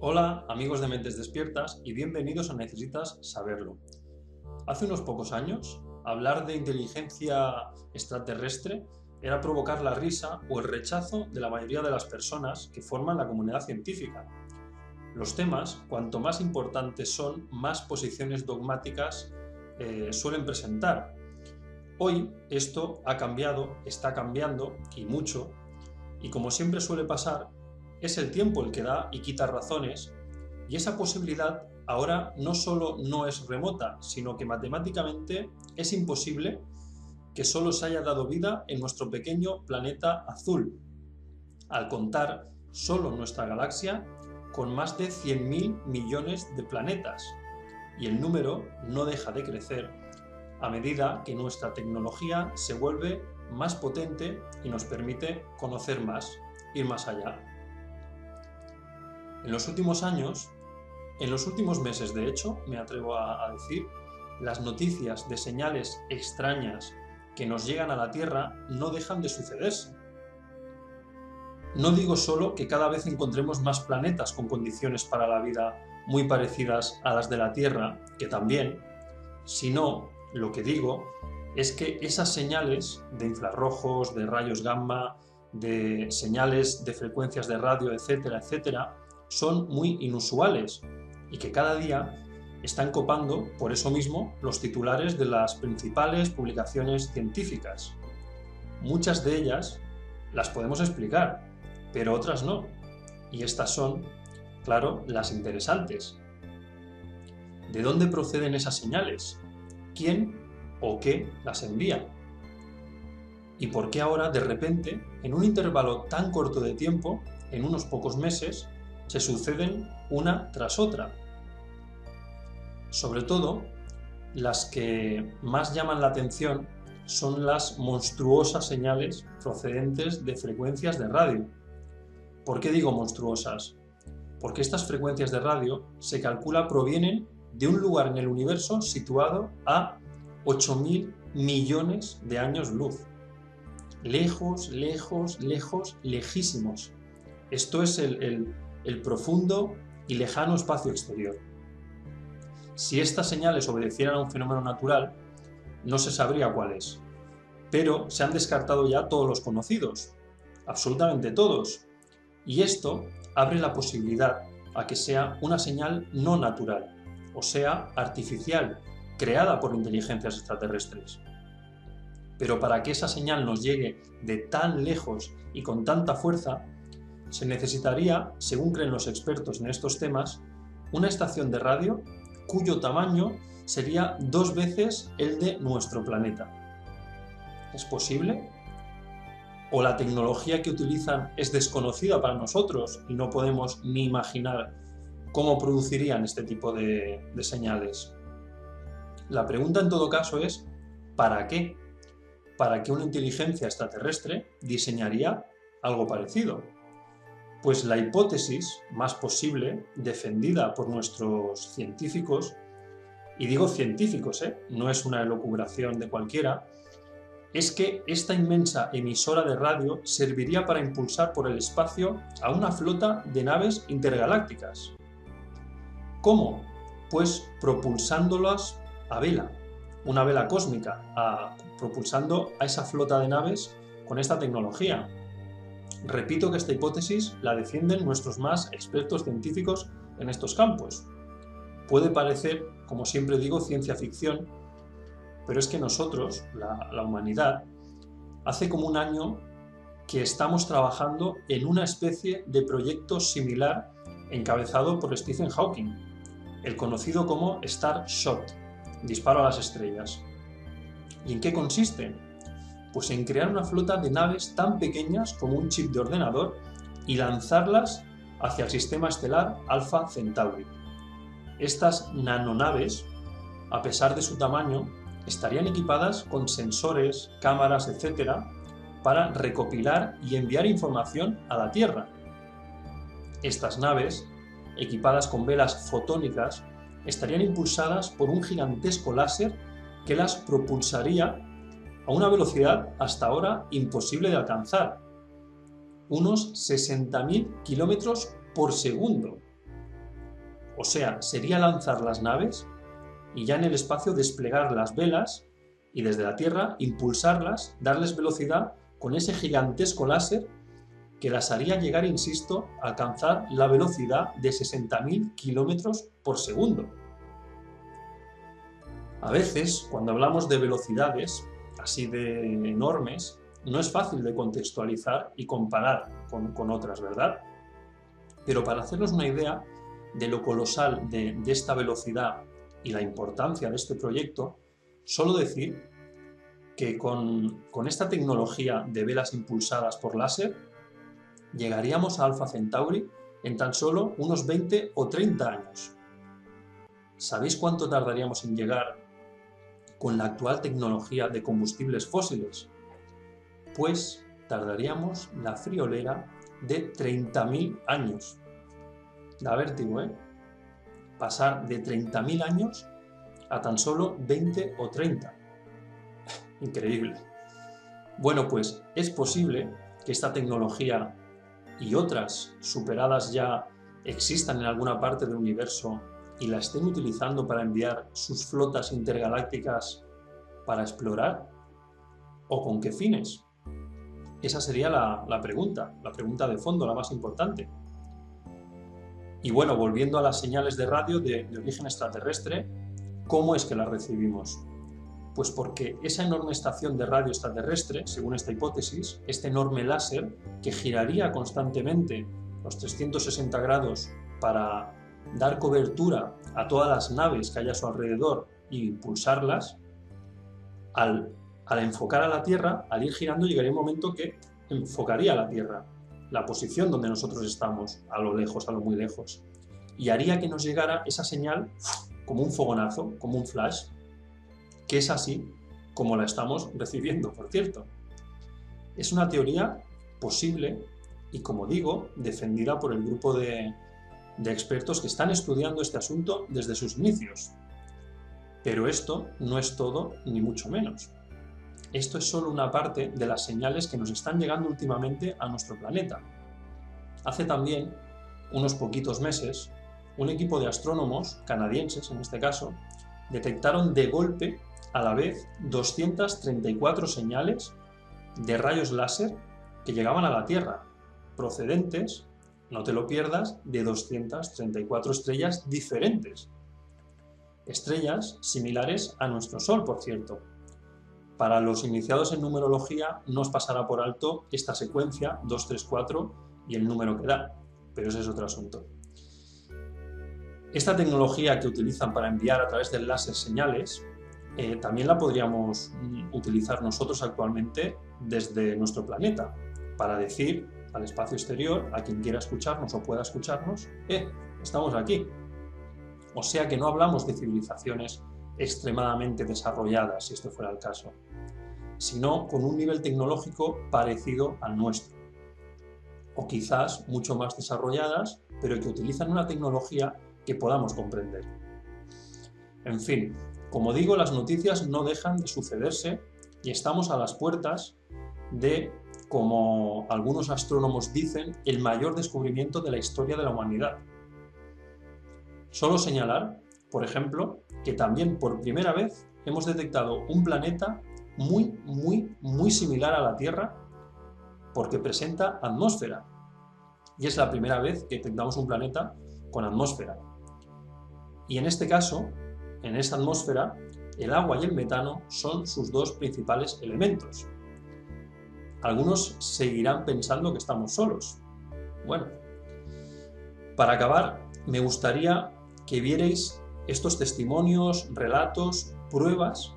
Hola amigos de Mentes Despiertas y bienvenidos a Necesitas Saberlo. Hace unos pocos años, hablar de inteligencia extraterrestre era provocar la risa o el rechazo de la mayoría de las personas que forman la comunidad científica. Los temas, cuanto más importantes son, más posiciones dogmáticas suelen presentar. Hoy esto ha cambiado, está cambiando y mucho, y como siempre suele pasar, es el tiempo el que da y quita razones, y esa posibilidad ahora no solo no es remota, sino que matemáticamente es imposible que solo se haya dado vida en nuestro pequeño planeta azul, al contar solo nuestra galaxia con más de 100.000 millones de planetas, y el número no deja de crecer a medida que nuestra tecnología se vuelve más potente y nos permite conocer más, ir más allá. En los últimos años, en los últimos meses de hecho, me atrevo a decir, las noticias de señales extrañas que nos llegan a la Tierra no dejan de sucederse. No digo solo que cada vez encontremos más planetas con condiciones para la vida muy parecidas a las de la Tierra, que también, sino lo que digo es que esas señales de infrarrojos, de rayos gamma, de señales de frecuencias de radio, etcétera, etcétera, son muy inusuales y que cada día están copando, por eso mismo, los titulares de las principales publicaciones científicas. Muchas de ellas las podemos explicar, pero otras no. Y estas son, claro, las interesantes. ¿De dónde proceden esas señales? ¿Quién o qué las envía? ¿Y por qué ahora, de repente, en un intervalo tan corto de tiempo, en unos pocos meses, se suceden una tras otra? Sobre todo, las que más llaman la atención son las monstruosas señales procedentes de frecuencias de radio. ¿Por qué digo monstruosas? Porque estas frecuencias de radio se calcula provienen de un lugar en el universo situado a 8.000 millones de años luz. Lejos, lejos, lejos, lejísimos. Esto es el profundo y lejano espacio exterior. Si estas señales obedecieran a un fenómeno natural, no se sabría cuál es. Pero se han descartado ya todos los conocidos, absolutamente todos. Y esto abre la posibilidad a que sea una señal no natural, o sea, artificial, creada por inteligencias extraterrestres. Pero para que esa señal nos llegue de tan lejos y con tanta fuerza, se necesitaría, según creen los expertos en estos temas, una estación de radio cuyo tamaño sería 2 veces el de nuestro planeta. ¿Es posible? ¿O la tecnología que utilizan es desconocida para nosotros y no podemos ni imaginar cómo producirían este tipo de señales? La pregunta en todo caso es ¿para qué? ¿Para qué una inteligencia extraterrestre diseñaría algo parecido? Pues la hipótesis más posible, defendida por nuestros científicos, y digo científicos, no es una elucubración de cualquiera, es que esta inmensa emisora de radio serviría para impulsar por el espacio a una flota de naves intergalácticas. ¿Cómo? Pues propulsándolas a vela, una vela cósmica, propulsando a esa flota de naves con esta tecnología. Repito que esta hipótesis la defienden nuestros más expertos científicos en estos campos. Puede parecer, como siempre digo, ciencia ficción, pero es que nosotros, la humanidad, hace como un año que estamos trabajando en una especie de proyecto similar encabezado por Stephen Hawking, el conocido como Starshot, disparo a las estrellas. ¿Y en qué consiste? Pues en crear una flota de naves tan pequeñas como un chip de ordenador y lanzarlas hacia el sistema estelar Alpha Centauri. Estas nanonaves, a pesar de su tamaño, estarían equipadas con sensores, cámaras, etc., para recopilar y enviar información a la Tierra. Estas naves, equipadas con velas fotónicas, estarían impulsadas por un gigantesco láser que las propulsaría a una velocidad hasta ahora imposible de alcanzar, unos 60.000 kilómetros por segundo. O sea, sería lanzar las naves y ya en el espacio desplegar las velas y desde la Tierra impulsarlas, darles velocidad con ese gigantesco láser que las haría llegar, insisto, a alcanzar la velocidad de 60.000 kilómetros por segundo. A veces, cuando hablamos de velocidades así de enormes, no es fácil de contextualizar y comparar con otras, ¿verdad? Pero para hacernos una idea de lo colosal de esta velocidad y la importancia de este proyecto, solo decir que con esta tecnología de velas impulsadas por láser llegaríamos a Alpha Centauri en tan solo unos 20 o 30 años. ¿Sabéis cuánto tardaríamos en llegar con la actual tecnología de combustibles fósiles? Pues tardaríamos la friolera de 30.000 años. Da vértigo, ¿eh? Pasar de 30.000 años a tan solo 20 o 30. Increíble. Bueno, pues es posible que esta tecnología y otras superadas ya existan en alguna parte del universo y la estén utilizando para enviar sus flotas intergalácticas para explorar. ¿O con qué fines? Esa sería la pregunta de fondo, la más importante. Y bueno, volviendo a las señales de radio de origen extraterrestre, ¿cómo es que las recibimos? Pues porque esa enorme estación de radio extraterrestre, según esta hipótesis, este enorme láser que giraría constantemente los 360 grados para dar cobertura a todas las naves que haya a su alrededor y impulsarlas, al enfocar a la Tierra, al ir girando, llegaría un momento que enfocaría a la Tierra, la posición donde nosotros estamos, a lo lejos, a lo muy lejos, y haría que nos llegara esa señal como un fogonazo, como un flash, que es así como la estamos recibiendo, por cierto. Es una teoría posible y, como digo, defendida por el grupo de expertos que están estudiando este asunto desde sus inicios. Pero esto no es todo, ni mucho menos. Esto es solo una parte de las señales que nos están llegando últimamente a nuestro planeta. Hace también unos poquitos meses, un equipo de astrónomos, canadienses en este caso, detectaron de golpe a la vez 234 señales de rayos láser que llegaban a la Tierra, procedentes, no te lo pierdas, de 234 estrellas diferentes. Estrellas similares a nuestro Sol, por cierto. Para los iniciados en numerología no os pasará por alto esta secuencia 234 y el número que da, pero ese es otro asunto. Esta tecnología que utilizan para enviar a través del láser señales también la podríamos utilizar nosotros actualmente desde nuestro planeta para decir al espacio exterior, a quien quiera escucharnos o pueda escucharnos, estamos aquí. O sea que no hablamos de civilizaciones extremadamente desarrolladas, si esto fuera el caso, sino con un nivel tecnológico parecido al nuestro, o quizás mucho más desarrolladas, pero que utilizan una tecnología que podamos comprender. En fin, como digo, las noticias no dejan de sucederse y estamos a las puertas de, como algunos astrónomos dicen, el mayor descubrimiento de la historia de la humanidad. Solo señalar, por ejemplo, que también por primera vez hemos detectado un planeta muy similar a la Tierra porque presenta atmósfera. Y es la primera vez que detectamos un planeta con atmósfera. Y en este caso, en esta atmósfera, el agua y el metano son sus dos principales elementos. Algunos seguirán pensando que estamos solos. Bueno, para acabar, me gustaría que vierais estos testimonios, relatos, pruebas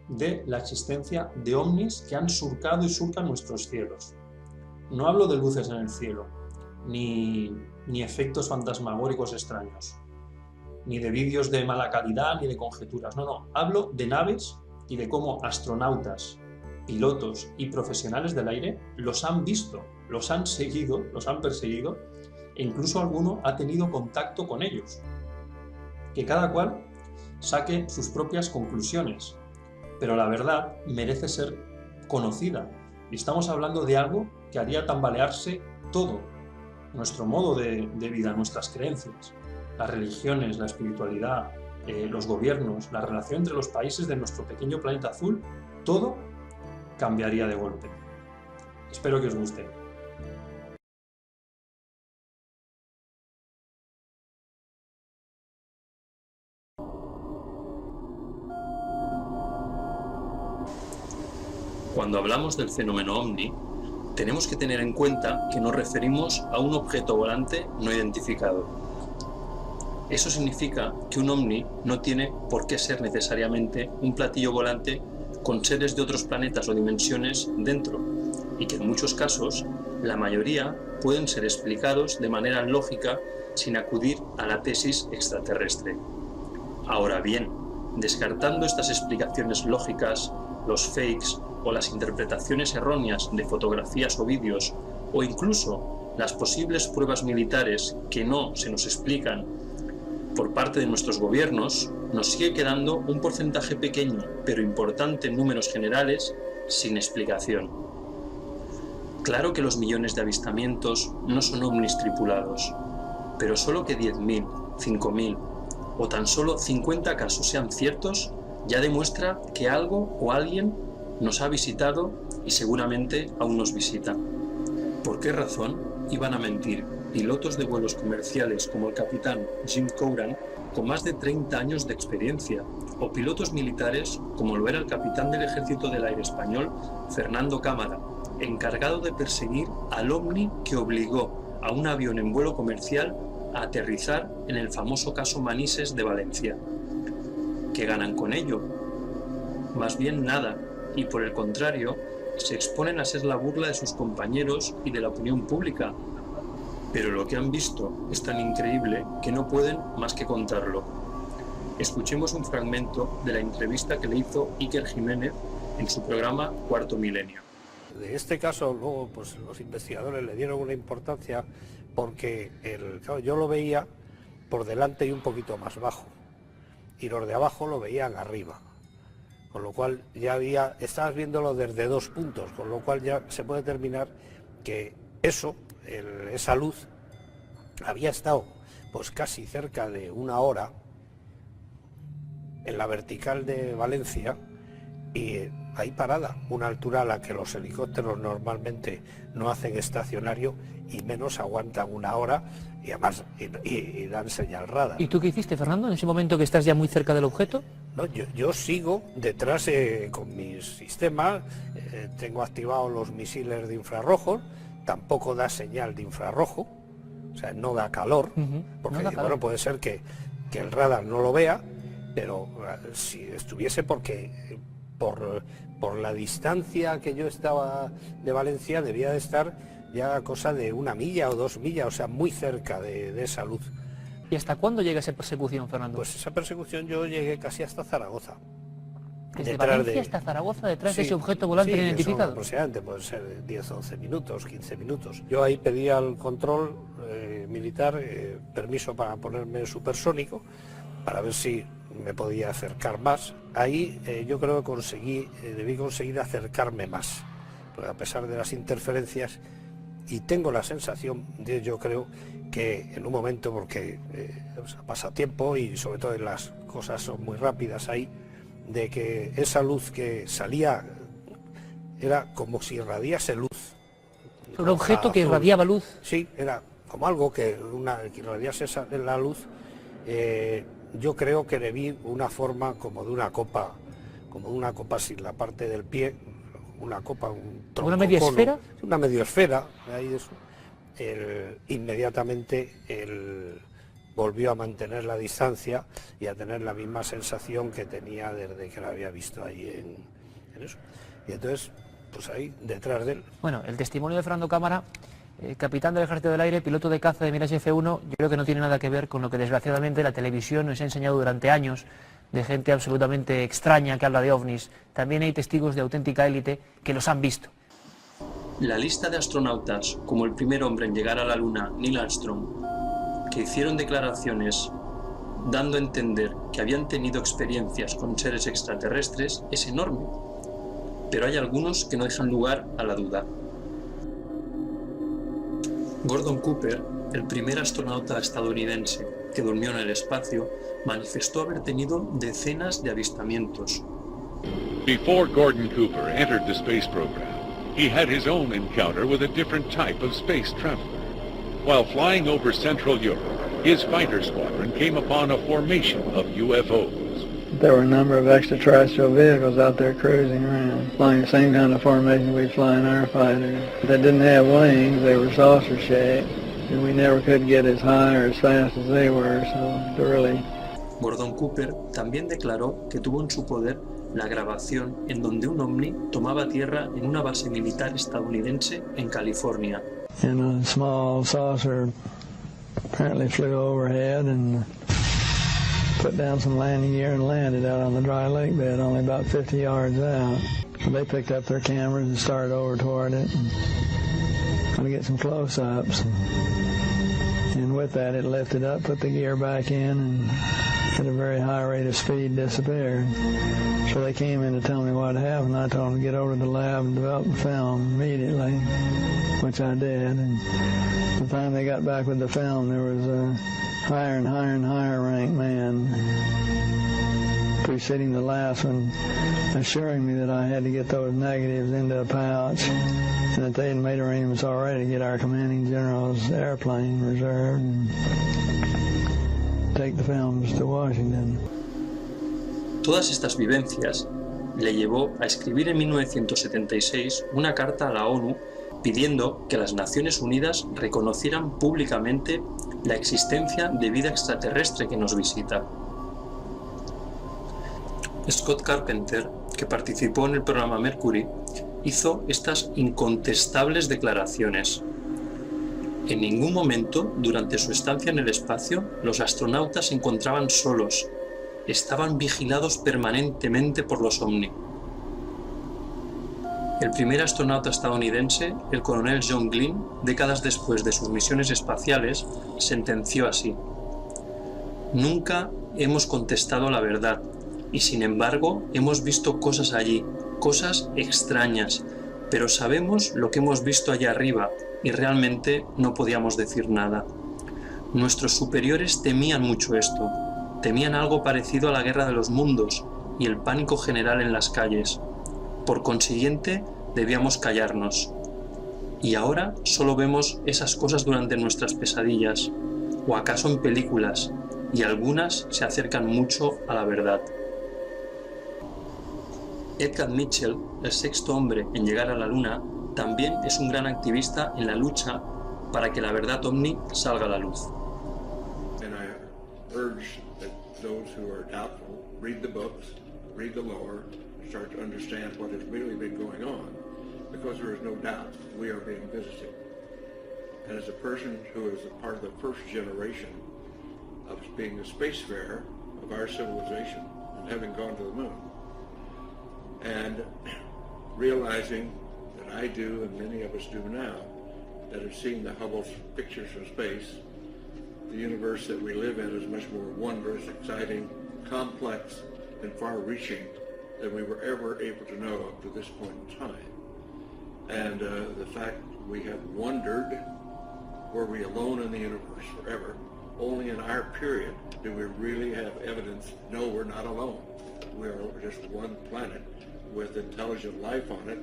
de la existencia de ovnis que han surcado y surcan nuestros cielos. No hablo de luces en el cielo, ni efectos fantasmagóricos extraños, ni de vídeos de mala calidad, ni de conjeturas. No, hablo de naves y de cómo astronautas, pilotos y profesionales del aire los han visto, los han seguido, los han perseguido, e incluso alguno ha tenido contacto con ellos. Que cada cual saque sus propias conclusiones, pero la verdad merece ser conocida. Y estamos hablando de algo que haría tambalearse todo, nuestro modo de vida, nuestras creencias. las religiones, la espiritualidad, los gobiernos, la relación entre los países de nuestro pequeño planeta azul, todo cambiaría de golpe. Espero que os guste. Cuando hablamos del fenómeno OVNI, tenemos que tener en cuenta que nos referimos a un objeto volante no identificado. Eso significa que un OVNI no tiene por qué ser necesariamente un platillo volante con seres de otros planetas o dimensiones dentro, y que en muchos casos, la mayoría pueden ser explicados de manera lógica sin acudir a la tesis extraterrestre. Ahora bien, descartando estas explicaciones lógicas, los fakes o las interpretaciones erróneas de fotografías o vídeos, o incluso las posibles pruebas militares que no se nos explican por parte de nuestros gobiernos, nos sigue quedando un porcentaje pequeño pero importante en números generales sin explicación. Claro que los millones de avistamientos no son ovnis tripulados, pero solo que 10.000, 5.000 o tan solo 50 casos sean ciertos ya demuestra que algo o alguien nos ha visitado y seguramente aún nos visita. ¿Por qué razón iban a mentir pilotos de vuelos comerciales como el capitán Jim Couran, con más de 30 años de experiencia, o pilotos militares como lo era el capitán del Ejército del Aire español, Fernando Cámara, encargado de perseguir al ovni que obligó a un avión en vuelo comercial a aterrizar en el famoso caso Manises de Valencia? ¿Qué ganan con ello? Más bien nada, y por el contrario, se exponen a ser la burla de sus compañeros y de la opinión pública. Pero lo que han visto es tan increíble que no pueden más que contarlo. Escuchemos un fragmento de la entrevista que le hizo Iker Jiménez en su programa Cuarto Milenio. De este caso, luego, pues los investigadores le dieron una importancia porque claro, yo lo veía por delante y un poquito más bajo, y los de abajo lo veían arriba, con lo cual ya estabas viéndolo desde 2 puntos, con lo cual ya se puede determinar que esa luz había estado pues casi cerca de 1 hora en la vertical de Valencia y ahí parada, una altura a la que los helicópteros normalmente no hacen estacionario y menos aguantan 1 hora y además y dan señal radar. ¿Y tú qué hiciste, Fernando, en ese momento que estás ya muy cerca del objeto? No, yo sigo detrás con mis sistemas, tengo activados los misiles de infrarrojos, tampoco da señal de infrarrojo, o sea, no da calor, porque no da calor. Bueno, puede ser que el radar no lo vea, pero si estuviese porque por la distancia que yo estaba de Valencia debía de estar ya cosa de 1 milla o 2 millas, o sea, muy cerca de esa luz. ¿Y hasta cuándo llega esa persecución, Fernando? Pues esa persecución yo llegué casi hasta Zaragoza. ¿Desde Valencia hasta Zaragoza, detrás de ese objeto volante no identificado? Aproximadamente, pueden ser 10, 11 minutos, 15 minutos. Yo ahí pedí al control militar permiso para ponerme supersónico, para ver si me podía acercar más. Ahí yo creo que debí conseguir acercarme más, porque a pesar de las interferencias, y tengo la sensación, yo creo, que en un momento, porque pasa tiempo y sobre todo las cosas son muy rápidas ahí, de que esa luz que salía era como si irradiase luz. ¿Un objeto que irradiaba luz? Sí, era como algo que irradiase la luz. Yo creo que le vi una forma como de una copa sin la parte del pie, una copa, un tronco. ¿Una media esfera? Una media esfera, ahí eso. Inmediatamente volvió a mantener la distancia y a tener la misma sensación que tenía desde que la había visto ahí en eso. Y entonces, pues ahí, detrás de él. Bueno, el testimonio de Fernando Cámara, capitán del Ejército del Aire, piloto de caza de Mirage F1, yo creo que no tiene nada que ver con lo que desgraciadamente la televisión nos ha enseñado durante años, de gente absolutamente extraña que habla de ovnis. También hay testigos de auténtica élite que los han visto. La lista de astronautas, como el primer hombre en llegar a la Luna, Neil Armstrong, que hicieron declaraciones dando a entender que habían tenido experiencias con seres extraterrestres, es enorme, pero hay algunos que no dejan lugar a la duda. Gordon Cooper, el primer astronauta estadounidense que durmió en el espacio, manifestó haber tenido decenas de avistamientos. Before Gordon Cooper entered the space program, he had his own encounter with a different type of space traveler. While flying over Central Europe, his fighter squadron came upon a formation of UFOs. There were a number of extraterrestrial vehicles out there cruising around, flying the same kind of formation we fly in our fighters. They didn't have wings, they were saucer-shaped, and we never could get as high or as fast as they were, so they're really... Gordon Cooper también declaró que tuvo en su poder la grabación en donde un ovni tomaba tierra en una base militar estadounidense en California. And a small saucer apparently flew overhead and put down some landing gear and landed out on the dry lake bed only about 50 yards out. So they picked up their cameras and started over toward it and trying to get some close-ups. And with that it lifted up, put the gear back in, and at a very high rate of speed disappeared. So they came in to tell me what happened. I told them to get over to the lab and develop the film immediately, which I did. And by the time they got back with the film, there was a higher and higher and higher ranked man preceding the last one, assuring me that I had to get those negatives into a pouch and that they had made arrangements already to get our commanding general's airplane reserved and take the films to Washington. Todas estas vivencias le llevó a escribir en 1976 una carta a la ONU pidiendo que las Naciones Unidas reconocieran públicamente la existencia de vida extraterrestre que nos visita. Scott Carpenter, que participó en el programa Mercury, hizo estas incontestables declaraciones. En ningún momento, durante su estancia en el espacio, los astronautas se encontraban solos. Estaban vigilados permanentemente por los ovni. El primer astronauta estadounidense, el coronel John Glenn, décadas después de sus misiones espaciales, sentenció así: «Nunca hemos contestado la verdad, y sin embargo hemos visto cosas allí, cosas extrañas, pero sabemos lo que hemos visto allá arriba, y realmente no podíamos decir nada. Nuestros superiores temían mucho esto, temían algo parecido a la guerra de los mundos y el pánico general en las calles. Por consiguiente, debíamos callarnos. Y ahora solo vemos esas cosas durante nuestras pesadillas, o acaso en películas, y algunas se acercan mucho a la verdad». Edgar Mitchell, el sexto hombre en llegar a la Luna, también es un gran activista en la lucha para que la verdad ovni salga a la luz. And I urge that those who are doubtful read the books, read the lore, start to understand what has really been going on, because there is no doubt we are being visited. And as a person who is a part of the first generation of being a spacefarer of our civilization and having gone to the moon, and realizing that I do and many of us do now, that have seen the Hubble pictures from space, the universe that we live in is much more wondrous, exciting, complex, and far-reaching than we were ever able to know up to this point in time. And the fact we have wondered, were we alone in the universe forever? Only in our period do we really have evidence, no, we're not alone. We are just one planet with intelligent life on it.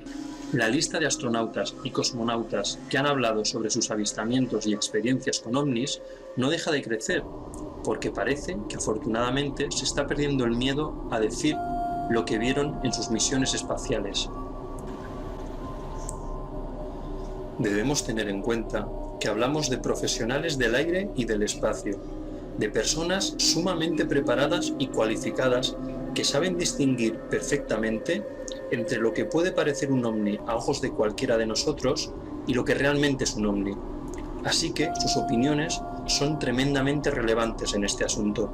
La lista de astronautas y cosmonautas que han hablado sobre sus avistamientos y experiencias con ovnis no deja de crecer, porque parece que afortunadamente se está perdiendo el miedo a decir lo que vieron en sus misiones espaciales. Debemos tener en cuenta que hablamos de profesionales del aire y del espacio, de personas sumamente preparadas y cualificadas que saben distinguir perfectamente entre lo que puede parecer un ovni a ojos de cualquiera de nosotros y lo que realmente es un ovni. Así que sus opiniones son tremendamente relevantes en este asunto.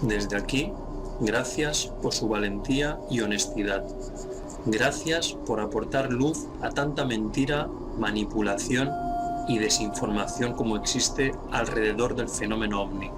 Desde aquí, gracias por su valentía y honestidad. Gracias por aportar luz a tanta mentira, manipulación y desinformación como existe alrededor del fenómeno ovni.